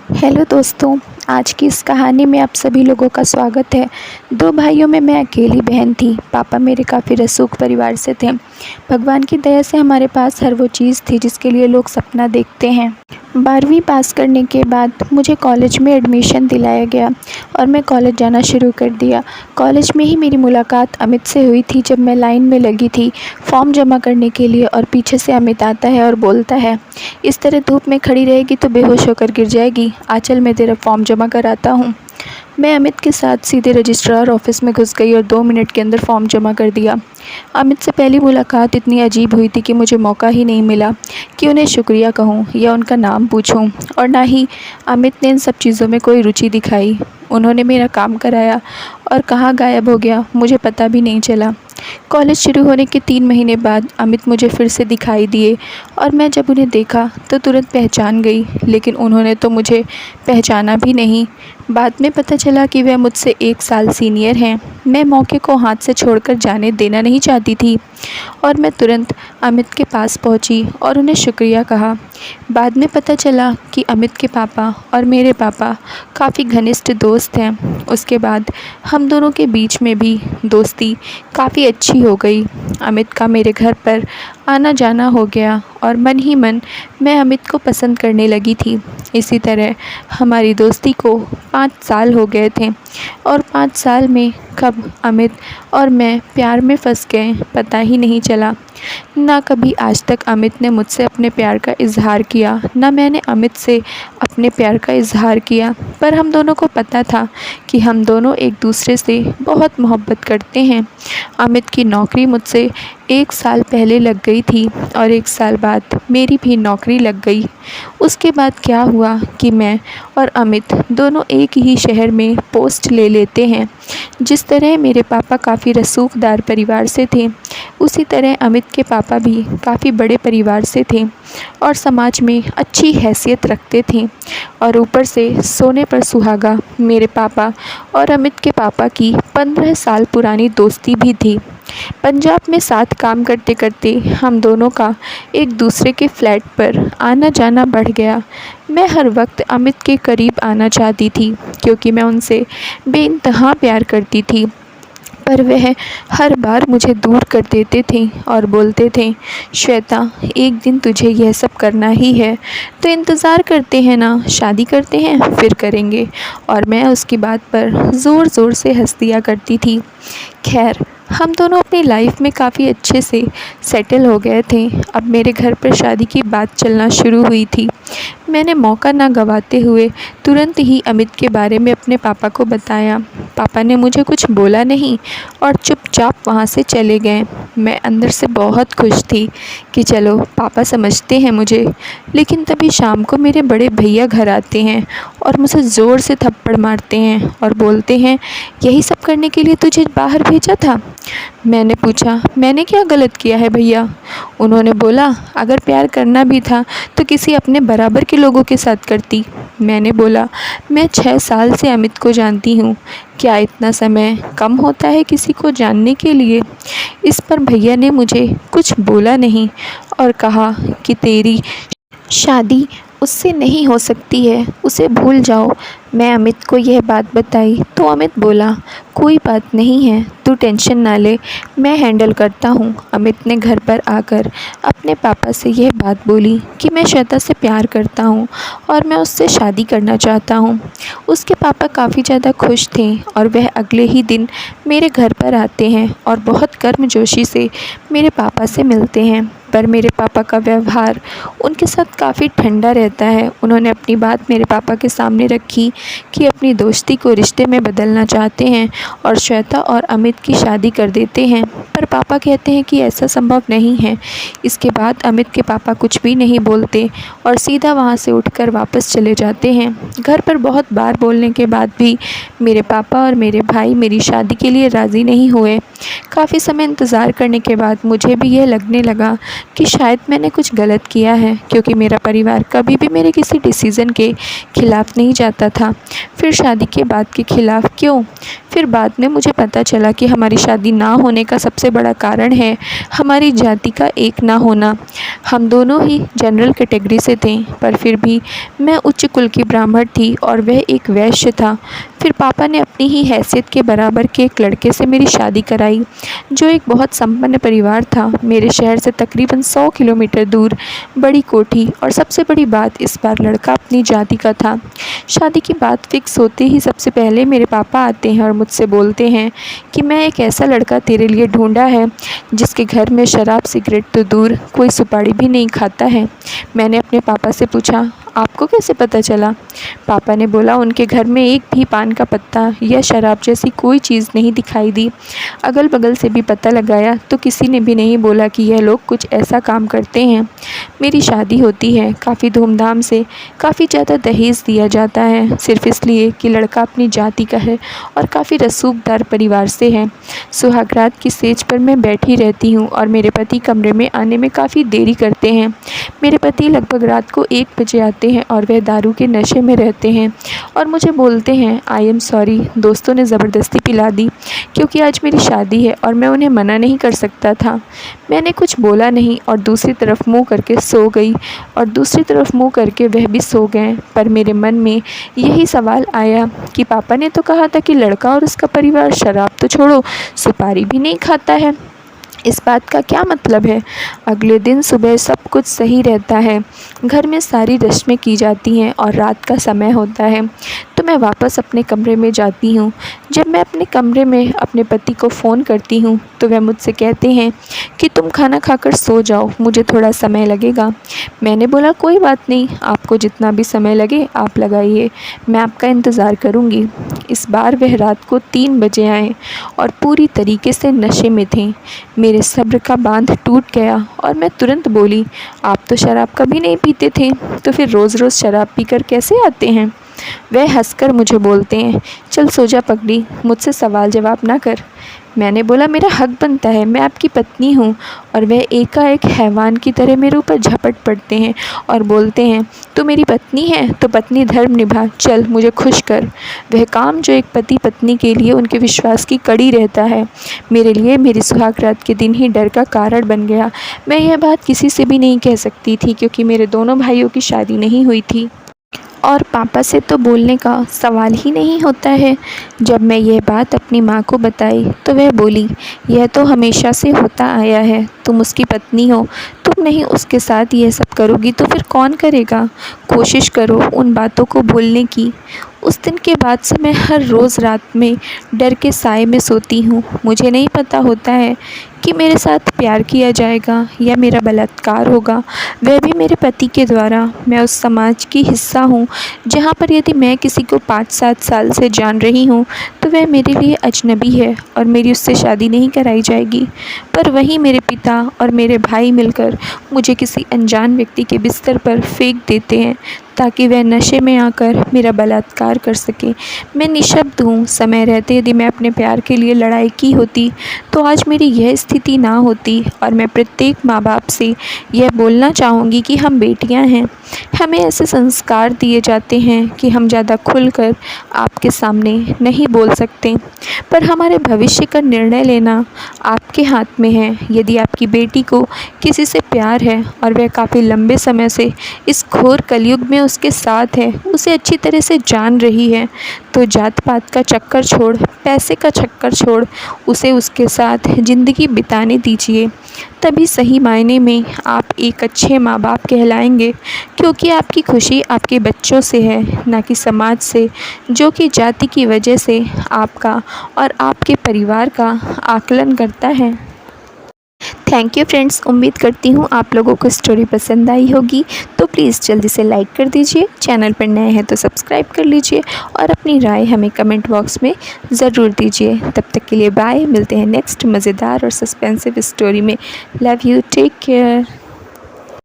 Hello दोस्तों। आज की इस कहानी में आप सभी लोगों का स्वागत है। दो भाइयों में मैं अकेली बहन थी। पापा मेरे काफ़ी रसूख परिवार से थे। भगवान की दया से हमारे पास हर वो चीज़ थी जिसके लिए लोग सपना देखते हैं। 12वीं पास करने के बाद मुझे कॉलेज में एडमिशन दिलाया गया और मैं कॉलेज जाना शुरू कर दिया। कॉलेज में ही मेरी मुलाकात अमित से हुई थी। जब मैं लाइन में लगी थी फॉर्म जमा करने के लिए और पीछे से अमित आता है और बोलता है, इस तरह धूप में खड़ी रहेगी तो बेहोश होकर गिर जाएगी। आचल मैं तेरा फॉर्म जमा कराता हूँ। मैं अमित के साथ सीधे रजिस्ट्रार ऑफिस में घुस गई और 2 मिनट के अंदर फॉर्म जमा कर दिया। अमित से पहली मुलाकात इतनी अजीब हुई थी कि मुझे मौका ही नहीं मिला कि उन्हें शुक्रिया कहूँ या उनका नाम पूछूं, और ना ही अमित ने इन सब चीज़ों में कोई रुचि दिखाई। उन्होंने मेरा काम कराया और कहाँ गायब हो गया मुझे पता भी नहीं चला। कॉलेज शुरू होने के 3 महीने बाद अमित मुझे फिर से दिखाई दिए और मैं जब उन्हें देखा तो तुरंत पहचान गई, लेकिन उन्होंने तो मुझे पहचाना भी नहीं। बाद में पता चला कि वह मुझसे 1 साल सीनियर हैं। मैं मौके को हाथ से छोड़कर जाने देना नहीं चाहती थी और मैं तुरंत अमित के पास पहुंची और उन्हें शुक्रिया कहा। बाद में पता चला कि अमित के पापा और मेरे पापा काफ़ी घनिष्ठ दोस्त हैं। उसके बाद हम दोनों के बीच में भी दोस्ती काफ़ी अच्छी हो गई। अमित का मेरे घर पर आना जाना हो गया और मन ही मन मैं अमित को पसंद करने लगी थी। इसी तरह हमारी दोस्ती को 5 साल हो गए थे और 5 साल में कब अमित और मैं प्यार में फंस गए पता ही नहीं चला। ना कभी आज तक अमित ने मुझसे अपने प्यार का इजहार किया, ना मैंने अमित से अपने प्यार का इजहार किया, पर हम दोनों को पता था कि हम दोनों एक दूसरे से बहुत मोहब्बत करते हैं। अमित की नौकरी मुझसे 1 साल पहले लग गई थी और 1 साल बाद मेरी भी नौकरी लग गई। उसके बाद क्या हुआ कि मैं और अमित दोनों एक ही शहर में पोस्ट ले लेते हैं। जिस तरह मेरे पापा काफ़ी रसूखदार परिवार से थे, उसी तरह अमित के पापा भी काफ़ी बड़े परिवार से थे और समाज में अच्छी हैसियत रखते थे। और ऊपर से सोने पर सुहागा मेरे पापा और अमित के पापा की 15 साल पुरानी दोस्ती भी थी। पंजाब में साथ काम करते करते हम दोनों का एक दूसरे के फ्लैट पर आना जाना बढ़ गया। मैं हर वक्त अमित के करीब आना चाहती थी क्योंकि मैं उनसे बेइंतहा प्यार करती थी, पर वह हर बार मुझे दूर कर देते थे और बोलते थे, श्वेता एक दिन तुझे यह सब करना ही है तो इंतज़ार करते हैं ना, शादी करते हैं फिर करेंगे। और मैं उसकी बात पर ज़ोर ज़ोर से हंस दिया करती थी। खैर, हम दोनों अपनी लाइफ में काफ़ी अच्छे से सेटल हो गए थे। अब मेरे घर पर शादी की बात चलना शुरू हुई थी। मैंने मौका ना गंवाते हुए तुरंत ही अमित के बारे में अपने पापा को बताया। पापा ने मुझे कुछ बोला नहीं और चुपचाप वहाँ से चले गए। मैं अंदर से बहुत खुश थी कि चलो पापा समझते हैं मुझे। लेकिन तभी शाम को मेरे बड़े भैया घर आते हैं और मुझे ज़ोर से थप्पड़ मारते हैं और बोलते हैं, यही सब करने के लिए तुझे बाहर भेजा था। मैंने पूछा, मैंने क्या गलत किया है भैया? उन्होंने बोला, अगर प्यार करना भी था तो किसी अपने बराबर के लोगों के साथ करती। मैंने बोला, मैं 6 साल से अमित को जानती हूँ, क्या इतना समय कम होता है किसी को जानने के लिए? इस पर भैया ने मुझे कुछ बोला नहीं और कहा कि तेरी शादी उससे नहीं हो सकती है, उसे भूल जाओ। मैं अमित को यह बात बताई तो अमित बोला, कोई बात नहीं है, तू टेंशन ना ले, मैं हैंडल करता हूँ। अमित ने घर पर आकर अपने पापा से यह बात बोली कि मैं श्वेता से प्यार करता हूँ और मैं उससे शादी करना चाहता हूँ। उसके पापा काफ़ी ज़्यादा खुश थे और वह अगले ही दिन मेरे घर पर आते हैं और बहुत गर्मजोशी से मेरे पापा से मिलते हैं। पर मेरे पापा का व्यवहार उनके साथ काफ़ी ठंडा रहता है। उन्होंने अपनी बात मेरे पापा के सामने रखी कि अपनी दोस्ती को रिश्ते में बदलना चाहते हैं और श्वेता और अमित की शादी कर देते हैं। पर पापा कहते हैं कि ऐसा संभव नहीं है। इसके बाद अमित के पापा कुछ भी नहीं बोलते और सीधा वहाँ से उठकर वापस चले जाते हैं। घर पर बहुत बार बोलने के बाद भी मेरे पापा और मेरे भाई मेरी शादी के लिए राज़ी नहीं हुए। काफ़ी समय इंतज़ार करने के बाद मुझे भी यह लगने लगा कि शायद मैंने कुछ गलत किया है, क्योंकि मेरा परिवार कभी भी मेरे किसी डिसीज़न के खिलाफ़ नहीं जाता था। फिर शादी के बाद के खिलाफ़ क्यों? फिर बाद में मुझे पता चला कि हमारी शादी ना होने का सबसे बड़ा कारण है हमारी जाति का एक ना होना। हम दोनों ही जनरल कैटेगरी से थे, पर फिर भी मैं उच्च कुल की ब्राह्मण थी और वह एक वैश्य था। फिर पापा ने अपनी ही हैसियत के बराबर के एक लड़के से मेरी शादी कराई, जो एक बहुत संपन्न परिवार था, मेरे शहर से तकरीबन 100 किलोमीटर दूर। बड़ी कोठी, और सबसे बड़ी बात, इस बार लड़का अपनी जाति का था। शादी की बात फिक्स होते ही सबसे पहले मेरे पापा आते हैं और मुझसे बोलते हैं कि मैं एक ऐसा लड़का तेरे लिए ढूंढा है जिसके घर में शराब सिगरेट तो दूर, कोई सुपारी भी नहीं खाता है। मैंने अपने पापा से पूछा, आपको कैसे पता चला? पापा ने बोला, उनके घर में एक भी पान का पत्ता या शराब जैसी कोई चीज़ नहीं दिखाई दी। अगल बगल से भी पता लगाया तो किसी ने भी नहीं बोला कि यह लोग कुछ ऐसा काम करते हैं। मेरी शादी होती है काफ़ी धूमधाम से, काफ़ी ज़्यादा दहेज दिया जाता है, सिर्फ इसलिए कि लड़का अपनी जाति का है और काफ़ी रसूखदार परिवार से है। सुहागरात की सेज पर मैं बैठी रहती हूँ और मेरे पति कमरे में आने में काफ़ी देरी करते हैं। मेरे पति लगभग रात को 1 बजे आते हैं और वह दारू के नशे में रहते हैं और मुझे बोलते हैं, आई एम सॉरी, दोस्तों ने ज़बरदस्ती पिला दी, क्योंकि आज मेरी शादी है और मैं उन्हें मना नहीं कर सकता था। मैंने कुछ बोला नहीं और दूसरी तरफ मुँह करके सो गई, और दूसरी तरफ मुँह करके वह भी सो गए। पर मेरे मन में यही सवाल आया कि पापा ने तो कहा था कि लड़का और उसका परिवार शराब तो छोड़ो, सुपारी भी नहीं खाता है। इस बात का क्या मतलब है? अगले दिन सुबह सब कुछ सही रहता है, घर में सारी रस्में की जाती हैं और रात का समय होता है तो मैं वापस अपने कमरे में जाती हूँ। जब मैं अपने कमरे में अपने पति को फ़ोन करती हूँ तो वह मुझसे कहते हैं कि तुम खाना खाकर सो जाओ, मुझे थोड़ा समय लगेगा। मैंने बोला, कोई बात नहीं, आपको जितना भी समय लगे आप लगाइए, मैं आपका इंतज़ार करूँगी। इस बार वह रात को 3 बजे आए और पूरी तरीके से नशे में थे। मेरे सब्र का बांध टूट गया और मैं तुरंत बोली, आप तो शराब कभी नहीं पीते थे, तो फिर रोज़ रोज़ शराब पीकर कैसे आते हैं? वह हंसकर मुझे बोलते हैं, चल सो जा पगली, मुझसे सवाल जवाब ना कर। मैंने बोला, मेरा हक बनता है, मैं आपकी पत्नी हूँ। और वह एकाएक हैवान की तरह मेरे ऊपर झपट पड़ते हैं और बोलते हैं, तू मेरी पत्नी है तो पत्नी धर्म निभा, चल मुझे खुश कर। वह काम जो एक पति पत्नी के लिए उनके विश्वास की कड़ी रहता है, मेरे लिए मेरी सुहागरात के दिन ही डर का कारण बन गया। मैं यह बात किसी से भी नहीं कह सकती थी, क्योंकि मेरे दोनों भाइयों की शादी नहीं हुई थी और पापा से तो बोलने का सवाल ही नहीं होता है। जब मैं यह बात अपनी माँ को बताई तो वह बोली, यह तो हमेशा से होता आया है, तुम उसकी पत्नी हो, तुम नहीं उसके साथ यह सब करोगी तो फिर कौन करेगा? कोशिश करो उन बातों को भूलने की। उस दिन के बाद से मैं हर रोज़ रात में डर के साए में सोती हूँ। मुझे नहीं पता होता है कि मेरे साथ प्यार किया जाएगा या मेरा बलात्कार होगा, वह भी मेरे पति के द्वारा। मैं उस समाज की हिस्सा हूँ जहाँ पर यदि मैं किसी को 5-7 साल से जान रही हूँ तो वह मेरे लिए अजनबी है और मेरी उससे शादी नहीं कराई जाएगी। पर वहीं मेरे पिता और मेरे भाई मिलकर मुझे किसी अनजान व्यक्ति के बिस्तर पर फेंक देते हैं ताकि वह नशे में आकर मेरा बलात्कार कर सके। मैं निशब्द हूँ। समय रहते यदि मैं अपने प्यार के लिए लड़ाई की होती तो आज मेरी यह स्थिति ना होती। और मैं प्रत्येक माँ बाप से यह बोलना चाहूँगी कि हम बेटियाँ हैं, हमें ऐसे संस्कार दिए जाते हैं कि हम ज़्यादा खुलकर आपके सामने नहीं बोल सकते, पर हमारे भविष्य का निर्णय लेना आपके हाथ में है। यदि आपकी बेटी को किसी से प्यार है और वह काफ़ी लंबे समय से इस घोर कलयुग में उसके साथ है, उसे अच्छी तरह से जान रही है, तो जात पात का चक्कर छोड़, पैसे का चक्कर छोड़, उसे उसके साथ ज़िंदगी बिताने दीजिए। तभी सही मायने में आप एक अच्छे माँ बाप कहलाएंगे, क्योंकि आपकी खुशी आपके बच्चों से है, ना कि समाज से, जो कि जाति की वजह से आपका और आपके परिवार का आकलन करता है। थैंक यू फ्रेंड्स, उम्मीद करती हूँ आप लोगों को स्टोरी पसंद आई होगी, तो प्लीज़ जल्दी से लाइक कर दीजिए, चैनल पर नए हैं तो सब्सक्राइब कर लीजिए और अपनी राय हमें कमेंट बॉक्स में ज़रूर दीजिए। तब तक के लिए बाय, मिलते हैं नेक्स्ट मज़ेदार और सस्पेंसिव स्टोरी में। Love you, take care.